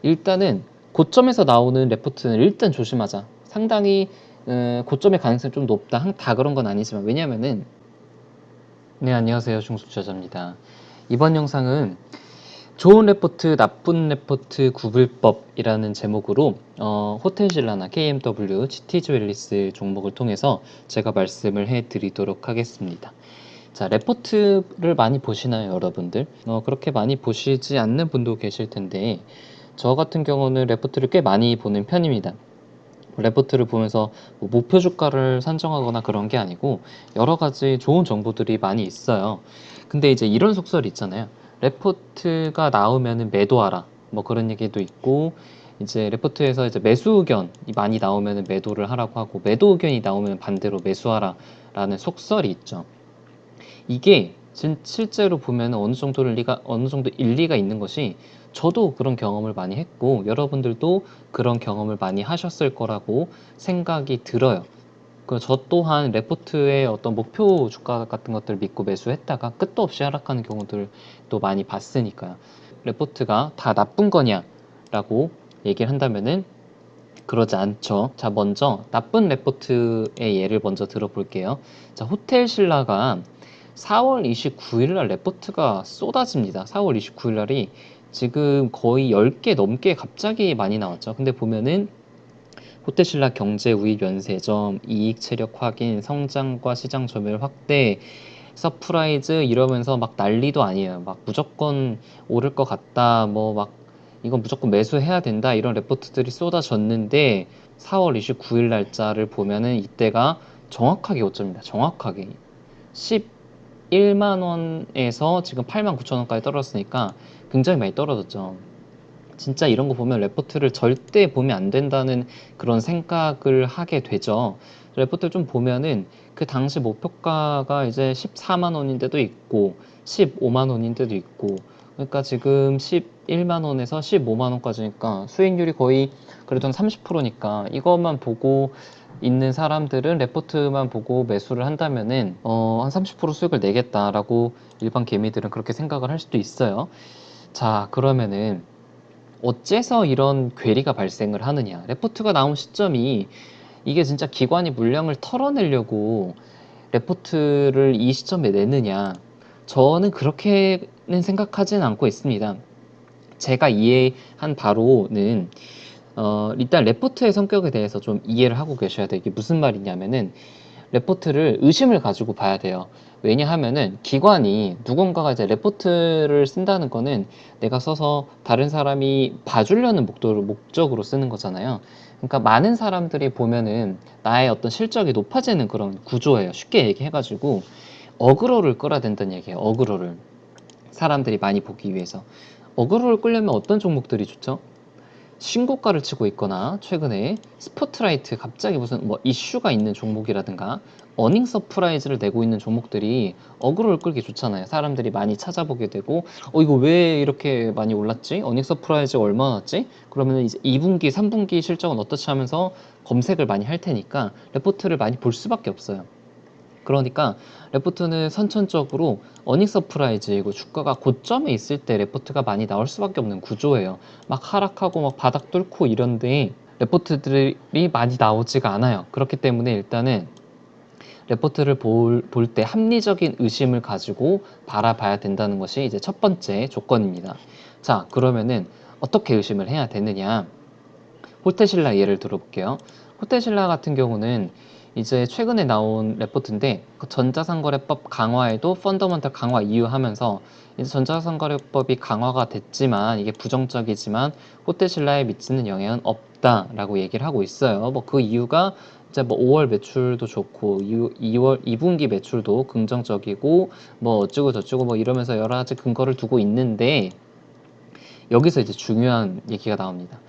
일단은 고점에서 나오는 레포트는 일단 조심하자. 상당히 고점의 가능성이 좀 높다. 다 그런 건 아니지만, 왜냐면은 네, 안녕하세요. 중수투자자입니다. 이번 영상은 좋은 레포트, 나쁜 레포트 구분법이라는 제목으로 호텔신라나 KMW, GTG 웰리스 종목을 통해서 제가 말씀을 해드리도록 하겠습니다. 자, 레포트를 많이 보시나요, 여러분들? 그렇게 많이 보시지 않는 분도 계실 텐데, 저 같은 경우는 레포트를 꽤 많이 보는 편입니다. 레포트를 보면서 뭐 목표 주가를 산정하거나 그런 게 아니고 여러 가지 좋은 정보들이 많이 있어요. 근데 이제 이런 속설이 있잖아요. 레포트가 나오면은 매도하라. 뭐 그런 얘기도 있고, 이제 레포트에서 이제 매수 의견이 많이 나오면은 매도를 하라고 하고, 매도 의견이 나오면 반대로 매수하라 라는 속설이 있죠. 이게 실제로 보면 어느 정도 일리가 있는 것이, 저도 그런 경험을 많이 했고 여러분들도 그런 경험을 많이 하셨을 거라고 생각이 들어요. 저 또한 레포트의 어떤 목표 주가 같은 것들을 믿고 매수했다가 끝도 없이 하락하는 경우들도 많이 봤으니까요. 레포트가 다 나쁜 거냐라고 얘기를 한다면은 그러지 않죠. 자, 먼저 나쁜 레포트의 예를 먼저 들어볼게요. 자, 호텔신라가 4월 29일 날 레포트가 쏟아집니다. 4월 29일 날이 지금 거의 10개 넘게 갑자기 많이 나왔죠. 근데 보면은 호텔신라 경제 우위 면세점, 이익 체력 확인, 성장과 시장 점유율 확대, 서프라이즈 이러면서 막 난리도 아니에요. 막 무조건 오를 것 같다, 뭐 막 이건 무조건 매수해야 된다, 이런 레포트들이 쏟아졌는데 4월 29일 날짜를 보면은 이때가 정확하게 고점입니다. 정확하게 11만 원에서 지금 8만 9천 원까지 떨어졌으니까 굉장히 많이 떨어졌죠. 진짜 이런 거 보면 레포트를 절대 보면 안 된다는 그런 생각을 하게 되죠. 레포트를 좀 보면은 그 당시 목표가가 이제 14만 원인데도 있고 15만 원인데도 있고, 그러니까 지금 11만 원에서 15만 원까지니까 수익률이 거의 그래도 한 30%니까 이것만 보고 있는 사람들은, 레포트만 보고 매수를 한다면은 한 30% 수익을 내겠다라고 일반 개미들은 그렇게 생각을 할 수도 있어요. 자, 그러면은 어째서 이런 괴리가 발생을 하느냐. 레포트가 나온 시점이, 이게 진짜 기관이 물량을 털어내려고 레포트를 이 시점에 내느냐. 저는 그렇게는 생각하진 않고 있습니다. 제가 이해한 바로는 일단 레포트의 성격에 대해서 좀 이해를 하고 계셔야 돼요. 이게 무슨 말이냐면은, 레포트를 의심을 가지고 봐야 돼요. 왜냐하면은 기관이, 누군가가 이제 레포트를 쓴다는 거는 내가 써서 다른 사람이 봐주려는 목적으로 쓰는 거잖아요. 그러니까 많은 사람들이 보면은 나의 어떤 실적이 높아지는 그런 구조예요. 쉽게 얘기해가지고 어그로를 끌어야 된다는 얘기예요. 어그로를, 사람들이 많이 보기 위해서. 어그로를 끌려면 어떤 종목들이 좋죠? 신고가를 치고 있거나 최근에 스포트라이트, 갑자기 무슨 뭐 이슈가 있는 종목이라든가 어닝 서프라이즈를 내고 있는 종목들이 어그로를 끌기 좋잖아요. 사람들이 많이 찾아보게 되고, 이거 왜 이렇게 많이 올랐지? 어닝 서프라이즈가 얼마나 났지? 그러면 이제 2분기, 3분기 실적은 어떻지 하면서 검색을 많이 할 테니까 레포트를 많이 볼 수밖에 없어요. 그러니까 레포트는 선천적으로 어닝 서프라이즈이고, 주가가 고점에 있을 때 레포트가 많이 나올 수밖에 없는 구조예요. 막 하락하고 막 바닥 뚫고 이런데 레포트들이 많이 나오지가 않아요. 그렇기 때문에 일단은 레포트를 볼 때 합리적인 의심을 가지고 바라봐야 된다는 것이 이제 첫 번째 조건입니다. 자, 그러면은 어떻게 의심을 해야 되느냐. 호텔신라 예를 들어볼게요. 호텔신라 같은 경우는 이제 최근에 나온 레포트인데, 그 전자상거래법 강화에도 펀더먼털 강화 이유하면서 이제 전자상거래법이 강화가 됐지만 이게 부정적이지만 호텔신라에 미치는 영향은 없다라고 얘기를 하고 있어요. 뭐 그 이유가 이제 뭐 5월 매출도 좋고 2분기 매출도 긍정적이고 뭐 어쩌고 저쩌고 뭐 이러면서 여러 가지 근거를 두고 있는데, 여기서 이제 중요한 얘기가 나옵니다.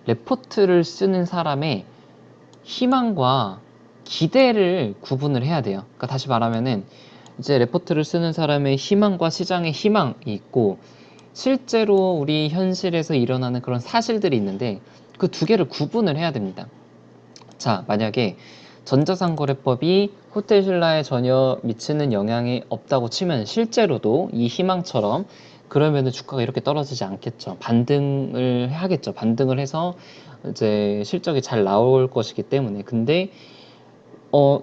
레포트를 쓰는 사람의 희망과 기대를 구분을 해야 돼요. 그러니까 다시 말하면은, 이제 레포트를 쓰는 사람의 희망과 시장의 희망이 있고, 실제로 우리 현실에서 일어나는 그런 사실들이 있는데, 그 두 개를 구분을 해야 됩니다. 자, 만약에 전자상거래법이 호텔신라에 전혀 미치는 영향이 없다고 치면, 실제로도 이 희망처럼 그러면은 주가가 이렇게 떨어지지 않겠죠. 반등을 하겠죠. 반등을 해서 이제 실적이 잘 나올 것이기 때문에. 근데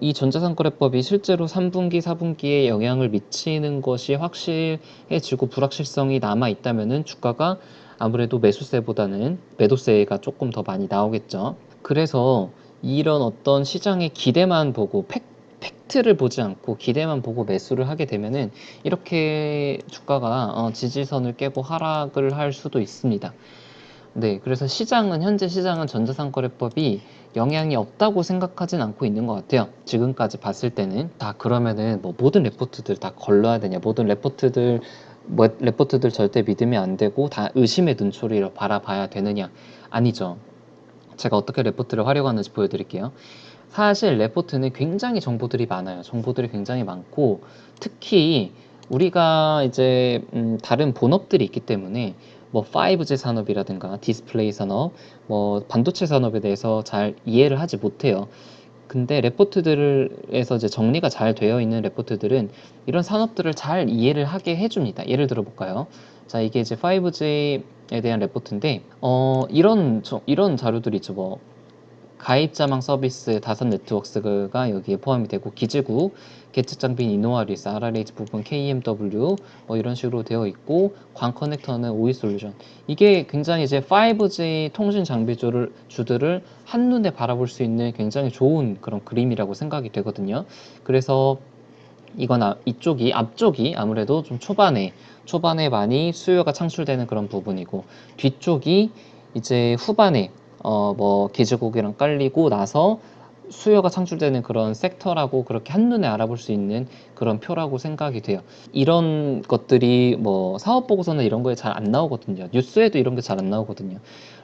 이 전자상거래법이 실제로 3분기, 4분기에 영향을 미치는 것이 확실해지고 불확실성이 남아 있다면은 주가가 아무래도 매수세보다는 매도세가 조금 더 많이 나오겠죠. 그래서 이런 어떤 시장의 기대만 보고 팩트를 보지 않고 기대만 보고 매수를 하게 되면은 이렇게 주가가 지지선을 깨고 하락을 할 수도 있습니다. 네, 그래서 현재 시장은 전자상거래법이 영향이 없다고 생각하진 않고 있는 것 같아요. 지금까지 봤을 때는. 다 그러면은 뭐 모든 레포트들 다 걸러야 되냐? 모든 레포트들 절대 믿으면 안 되고 다 의심의 눈초리로 바라봐야 되느냐? 아니죠. 제가 어떻게 레포트를 활용하는지 보여드릴게요. 사실 레포트는 굉장히 정보들이 많아요. 정보들이 굉장히 많고 특히 우리가 이제 다른 본업들이 있기 때문에 뭐 5G 산업이라든가 디스플레이 산업, 뭐 반도체 산업에 대해서 잘 이해를 하지 못해요. 근데 레포트들에서 이제 정리가 잘 되어 있는 레포트들은 이런 산업들을 잘 이해를 하게 해줍니다. 예를 들어 볼까요? 자, 이게 이제 5G에 대한 레포트인데, 이런 자료들이 있죠. 뭐, 가입자망 서비스 다섯 네트워크스가 여기에 포함이 되고 기지국, 계측 장비인 이노아리스, RRH 부분 KMW 뭐 이런 식으로 되어 있고 광 커넥터는 오이솔루션. 이게 굉장히 이제 5G 통신 주들을 한눈에 바라볼 수 있는 굉장히 좋은 그런 그림이라고 생각이 되거든요. 그래서 앞쪽이 아무래도 좀 초반에 많이 수요가 창출되는 그런 부분이고 뒤쪽이 이제 후반에 뭐 기지국이랑 깔리고 나서 수요가 창출되는 그런 섹터라고 그렇게 한눈에 알아볼 수 있는 그런 표라고 생각이 돼요. 이런 것들이 뭐 사업 보고서나 이런 거에 잘 안 나오거든요. 뉴스에도 이런 게 잘 안 나오거든요.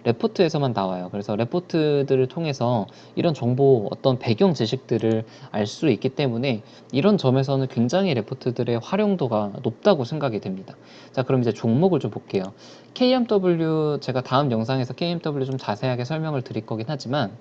레포트에서만 나와요. 그래서 레포트들을 통해서 이런 정보, 어떤 배경 지식들을 알 수 있기 때문에 이런 점에서는 굉장히 레포트들의 활용도가 높다고 생각이 됩니다. 자, 그럼 이제 종목을 좀 볼게요. KMW, 제가 다음 영상에서 KMW 좀 자세하게 설명을 드릴 거긴 하지만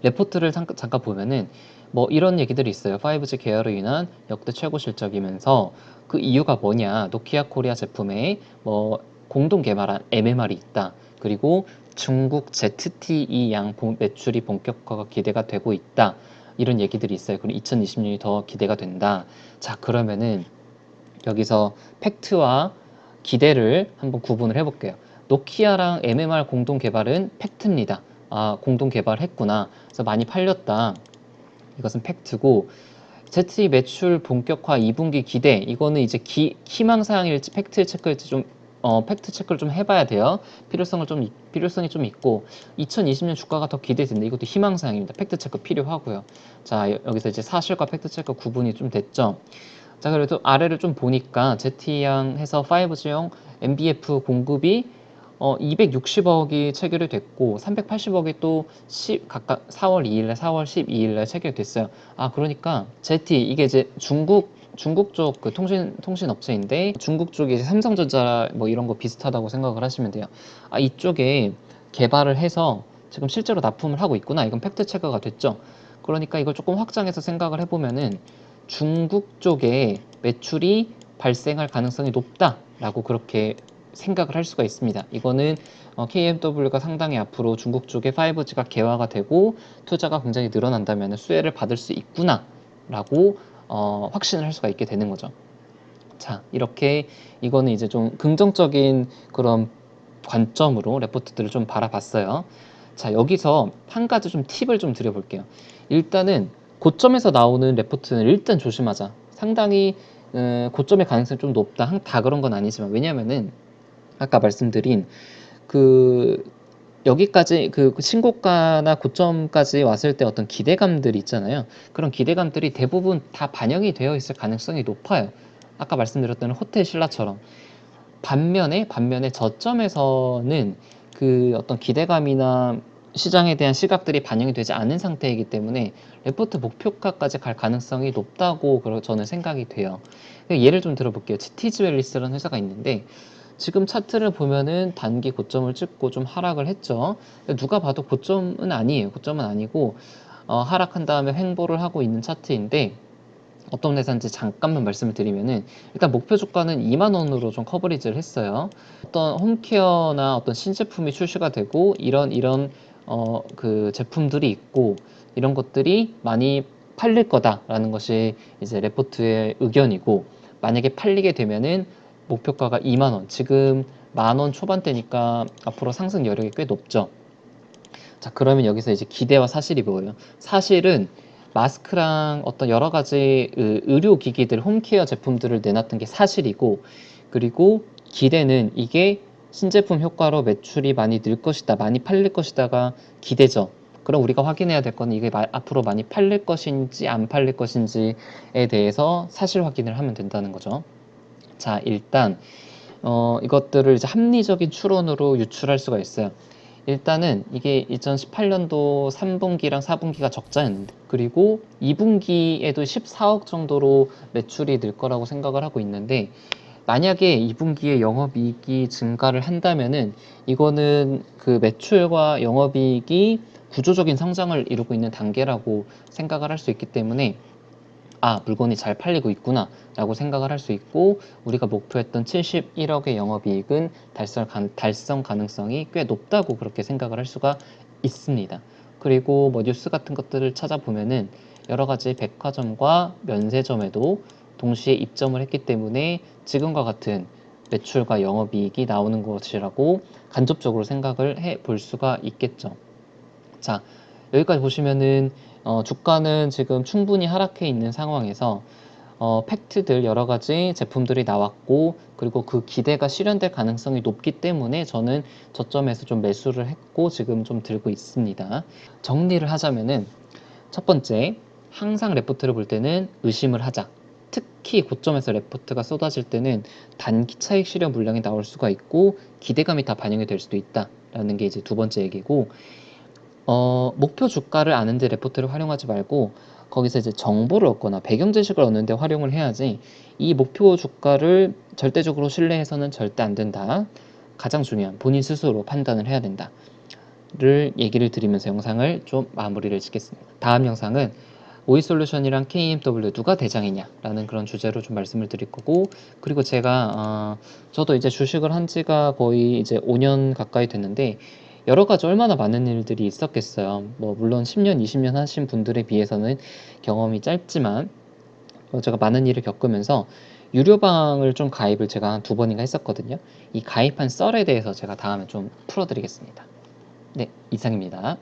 레포트를 잠깐 보면은 뭐 이런 얘기들이 있어요. 5G 계열로 인한 역대 최고 실적이면서 그 이유가 뭐냐? 노키아 코리아 제품에 뭐 공동 개발한 MMR이 있다. 그리고 중국 ZTE 매출이 본격화가 기대가 되고 있다. 이런 얘기들이 있어요. 그리고 2020년이 더 기대가 된다. 자, 그러면은 여기서 팩트와 기대를 한번 구분을 해볼게요. 노키아랑 MMR 공동 개발은 팩트입니다. 아, 공동 개발했구나. 그래서 많이 팔렸다. 이것은 팩트고, ZTE 매출 본격화 2분기 기대. 이거는 이제 희망사항일지 팩트 체크일지 팩트 체크를 좀 해봐야 돼요. 필요성이 좀 있고, 2020년 주가가 더 기대된다. 이것도 희망사항입니다. 팩트 체크 필요하고요. 자, 여기서 이제 사실과 팩트 체크 구분이 좀 됐죠. 자, 그래도 아래를 좀 보니까 ZTE랑 해서 5G용 MBF 공급이 260억이 체결이 됐고 380억이 또 각각 4월 2일날 4월 12일날 체결이 됐어요. 아, 그러니까 ZTE 이게 이제 중국 쪽 그 통신 업체인데 중국 쪽에 이제 삼성전자 뭐 이런 거 비슷하다고 생각을 하시면 돼요. 아, 이쪽에 개발을 해서 지금 실제로 납품을 하고 있구나. 이건 팩트 체크가 됐죠. 그러니까 이걸 조금 확장해서 생각을 해보면은 중국 쪽에 매출이 발생할 가능성이 높다라고 그렇게 생각을 할 수가 있습니다. 이거는 KMW가 상당히 앞으로 중국 쪽에 5G가 개화가 되고 투자가 굉장히 늘어난다면 수혜를 받을 수 있구나라고 확신을 할 수가 있게 되는 거죠. 자, 이렇게 이거는 이제 좀 긍정적인 그런 관점으로 레포트들을 좀 바라봤어요. 자, 여기서 한 가지 좀 팁을 좀 드려볼게요. 일단은 고점에서 나오는 레포트는 일단 조심하자. 상당히 고점의 가능성이 좀 높다. 다 그런 건 아니지만 왜냐면은 아까 말씀드린 그 여기까지 그 신고가나 고점까지 왔을 때 어떤 기대감들이 있잖아요. 그런 기대감들이 대부분 다 반영이 되어 있을 가능성이 높아요. 아까 말씀드렸던 호텔 신라처럼. 반면에 저점에서는 그 어떤 기대감이나 시장에 대한 시각들이 반영이 되지 않은 상태이기 때문에 레포트 목표가까지 갈 가능성이 높다고 저는 생각이 돼요. 예를 좀 들어볼게요. 티즈웰리스라는 회사가 있는데 지금 차트를 보면은 단기 고점을 찍고 좀 하락을 했죠. 누가 봐도 고점은 아니에요. 고점은 아니고 하락한 다음에 횡보를 하고 있는 차트인데 어떤 회사인지 잠깐만 말씀을 드리면은, 일단 목표 주가는 2만 원으로 좀 커버리지를 했어요. 어떤 홈케어나 어떤 신제품이 출시가 되고 이런 그 제품들이 있고 이런 것들이 많이 팔릴 거다라는 것이 이제 레포트의 의견이고, 만약에 팔리게 되면은 목표가가 2만 원, 지금 1만 원 초반대니까 앞으로 상승 여력이 꽤 높죠. 자, 그러면 여기서 이제 기대와 사실이 뭐예요? 사실은 마스크랑 어떤 여러 가지 의료기기들, 홈케어 제품들을 내놨던 게 사실이고, 그리고 기대는 이게 신제품 효과로 매출이 많이 늘 것이다, 많이 팔릴 것이다가 기대죠. 그럼 우리가 확인해야 될 거는 이게 앞으로 많이 팔릴 것인지 안 팔릴 것인지에 대해서 사실 확인을 하면 된다는 거죠. 자, 일단 이것들을 이제 합리적인 추론으로 유출할 수가 있어요. 일단은 이게 2018년도 3분기랑 4분기가 적자였는데, 그리고 2분기에도 14억 정도로 매출이 늘 거라고 생각을 하고 있는데, 만약에 2분기에 영업이익이 증가를 한다면은 이거는 그 매출과 영업이익이 구조적인 성장을 이루고 있는 단계라고 생각을 할 수 있기 때문에, 아, 물건이 잘 팔리고 있구나 라고 생각을 할 수 있고, 우리가 목표했던 71억의 영업이익은 달성 가능성이 꽤 높다고 그렇게 생각을 할 수가 있습니다. 그리고 뭐 뉴스 같은 것들을 찾아보면은 여러 가지 백화점과 면세점에도 동시에 입점을 했기 때문에 지금과 같은 매출과 영업이익이 나오는 것이라고 간접적으로 생각을 해 볼 수가 있겠죠. 자, 여기까지 보시면은 주가는 지금 충분히 하락해 있는 상황에서 팩트들 여러 가지 제품들이 나왔고, 그리고 그 기대가 실현될 가능성이 높기 때문에 저는 저점에서 좀 매수를 했고 지금 좀 들고 있습니다. 정리를 하자면은, 첫 번째, 항상 레포트를 볼 때는 의심을 하자. 특히 고점에서 레포트가 쏟아질 때는 단기 차익 실현 물량이 나올 수가 있고 기대감이 다 반영이 될 수도 있다라는 게 이제 두 번째 얘기고, 목표 주가를 아는데 레포트를 활용하지 말고 거기서 이제 정보를 얻거나 배경 지식을 얻는데 활용을 해야지, 이 목표 주가를 절대적으로 신뢰해서는 절대 안 된다. 가장 중요한 본인 스스로 판단을 해야 된다를 얘기를 드리면서 영상을 좀 마무리를 짓겠습니다. 다음 영상은 오이솔루션이랑 KMW 누가 대장이냐 라는 그런 주제로 좀 말씀을 드릴 거고, 그리고 제가 저도 이제 주식을 한 지가 거의 이제 5년 가까이 됐는데 여러 가지 얼마나 많은 일들이 있었겠어요. 뭐 물론 10년, 20년 하신 분들에 비해서는 경험이 짧지만, 제가 많은 일을 겪으면서 유료방을 좀 가입을 제가 한 2번인가 했었거든요. 이 가입한 썰에 대해서 제가 다음에 좀 풀어드리겠습니다. 네, 이상입니다.